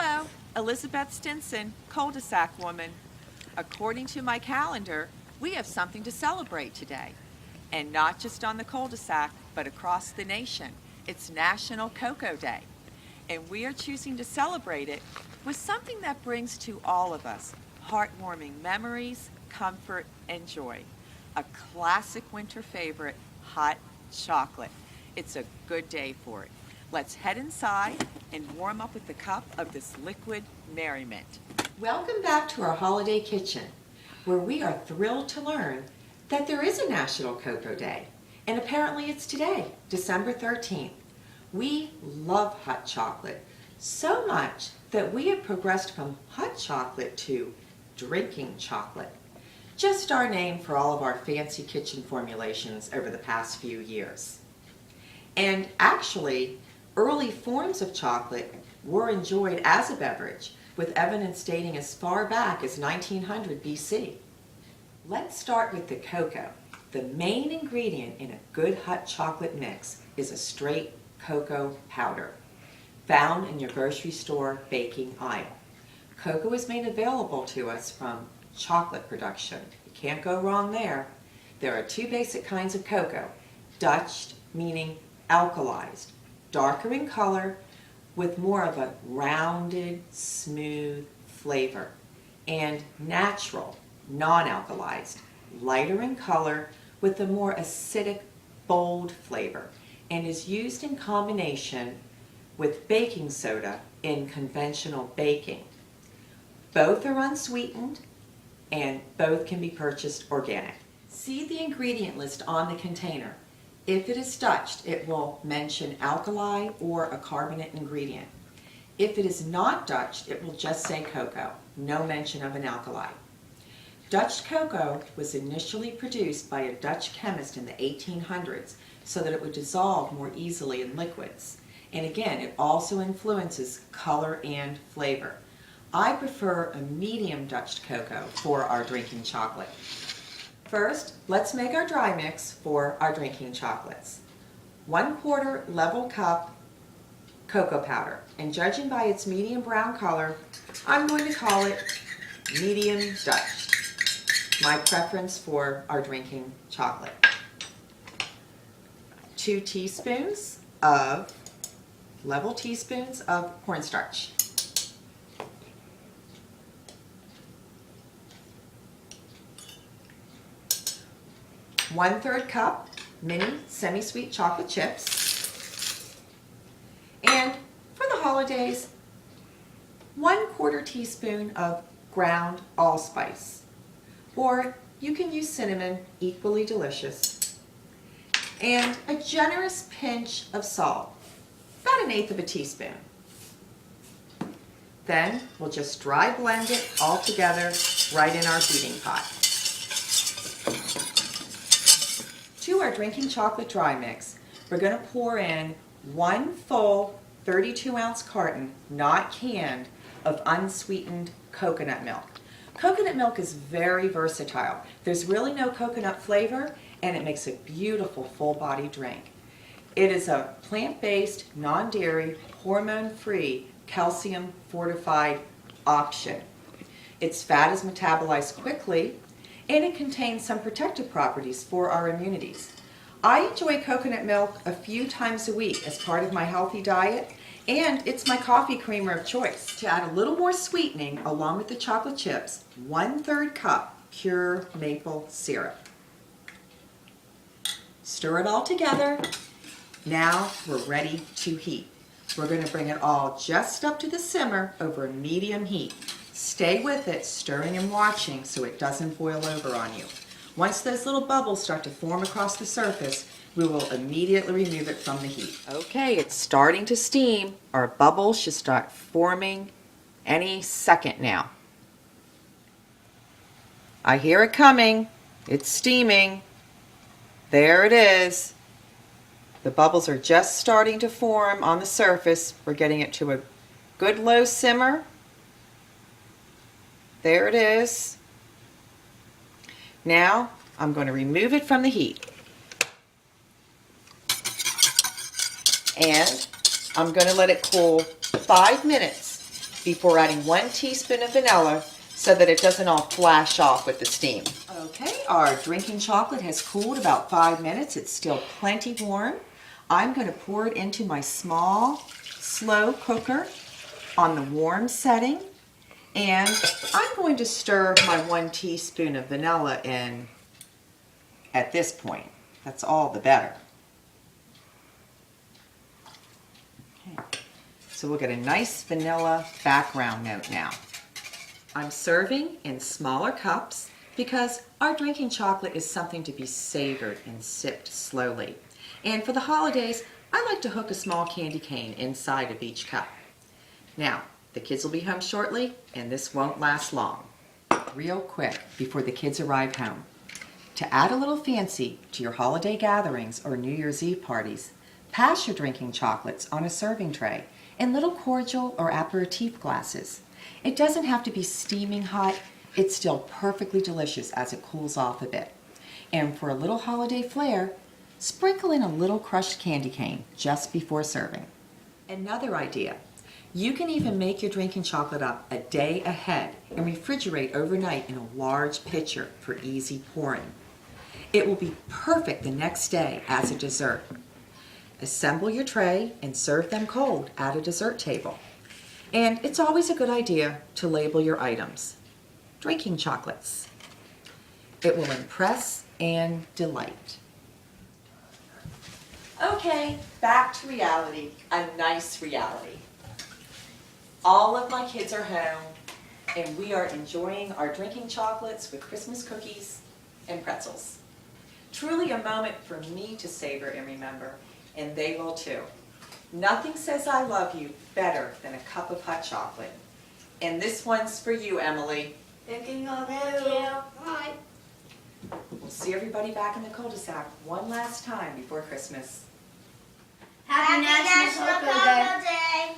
Hello, Elizabeth Stinson, Cul-de-sac Woman. According to my calendar, we have something to celebrate today. And not just on the cul-de-sac, but across the nation. It's National Cocoa Day. And we are choosing to celebrate it with something that brings to all of us heartwarming memories, comfort, and joy. A classic winter favorite, hot chocolate. It's a good day for it. Let's head inside and warm up with a cup of this liquid merriment. Welcome back to our holiday kitchen, where we are thrilled to learn that there is a National Cocoa Day, and apparently it's today, December 13th. We love hot chocolate so much that we have progressed from hot chocolate to drinking chocolate. Just our name for all of our fancy kitchen formulations over the past few years. And actually, early forms of chocolate were enjoyed as a beverage, with evidence dating as far back as 1900 BC. Let's start with the cocoa. The main ingredient in a good hot chocolate mix is a straight cocoa powder, found in your grocery store baking aisle. Cocoa is made available to us from chocolate production. You can't go wrong there. There are two basic kinds of cocoa: Dutched, meaning alkalized, darker in color with more of a rounded, smooth flavor, and natural, non-alkalized, lighter in color with a more acidic, bold flavor, and is used in combination with baking soda in conventional baking. Both are unsweetened, and both can be purchased organic. See the ingredient list on the container. If it is Dutched, it will mention alkali or a carbonate ingredient. If it is not Dutched, it will just say cocoa, no mention of an alkali. Dutched cocoa was initially produced by a Dutch chemist in the 1800s so that it would dissolve more easily in liquids. And again, it also influences color and flavor. I prefer a medium Dutched cocoa for our drinking chocolate. First, let's make our dry mix for our drinking chocolates. 1/4 level cup cocoa powder, and judging by its medium brown color, I'm going to call it medium Dutched, my preference for our drinking chocolate. 2 level teaspoons of cornstarch. 1/3 cup mini semi-sweet chocolate chips, and for the holidays, 1/4 teaspoon of ground allspice, or you can use cinnamon, equally delicious, and a generous pinch of salt, about 1/8 of a teaspoon. Then we'll just dry blend it all together right in our heating pot. To our drinking chocolate dry mix, we're going to pour in 1 full 32-ounce carton, not canned, of unsweetened coconut milk. Coconut milk is very versatile. There's really no coconut flavor, and it makes a beautiful full-body drink. It is a plant-based, non-dairy, hormone-free, calcium-fortified option. Its fat is metabolized quickly, and it contains some protective properties for our immunities. I enjoy coconut milk a few times a week as part of my healthy diet, and it's my coffee creamer of choice. To add a little more sweetening along with the chocolate chips, 1/3 cup pure maple syrup. Stir it all together. Now we're ready to heat. We're going to bring it all just up to the simmer over a medium heat. Stay with it, stirring and watching so it doesn't boil over on you. Once those little bubbles start to form across the surface, we will immediately remove it from the heat. Okay, it's starting to steam. Our bubbles should start forming any second now. I hear it coming. It's steaming. There it is. The bubbles are just starting to form on the surface. We're getting it to a good low simmer. There it is. Now I'm going to remove it from the heat. And I'm going to let it cool 5 minutes before adding 1 teaspoon of vanilla so that it doesn't all flash off with the steam. Okay, our drinking chocolate has cooled about 5 minutes. It's still plenty warm. I'm going to pour it into my small, slow cooker on the warm setting. And I'm going to stir my 1 teaspoon of vanilla in at this point. That's all the better. Okay. So we'll get a nice vanilla background note now. I'm serving in smaller cups because our drinking chocolate is something to be savored and sipped slowly. And for the holidays, I like to hook a small candy cane inside of each cup. Now, the kids will be home shortly, and this won't last long. Real quick, before the kids arrive home. To add a little fancy to your holiday gatherings or New Year's Eve parties, pass your drinking chocolates on a serving tray in little cordial or aperitif glasses. It doesn't have to be steaming hot. It's still perfectly delicious as it cools off a bit. And for a little holiday flair, sprinkle in a little crushed candy cane just before serving. Another idea. You can even make your drinking chocolate up a day ahead and refrigerate overnight in a large pitcher for easy pouring. It will be perfect the next day as a dessert. Assemble your tray and serve them cold at a dessert table. And it's always a good idea to label your items. Drinking chocolates. It will impress and delight. Okay, back to reality, a nice reality. All of my kids are home, and we are enjoying our drinking chocolates with Christmas cookies and pretzels. Truly a moment for me to savor and remember, and they will too. Nothing says I love you better than a cup of hot chocolate. And this one's for you, Emily. Thinking of you. Bye. We'll see everybody back in the cul-de-sac one last time before Christmas. Happy National Cocoa Day.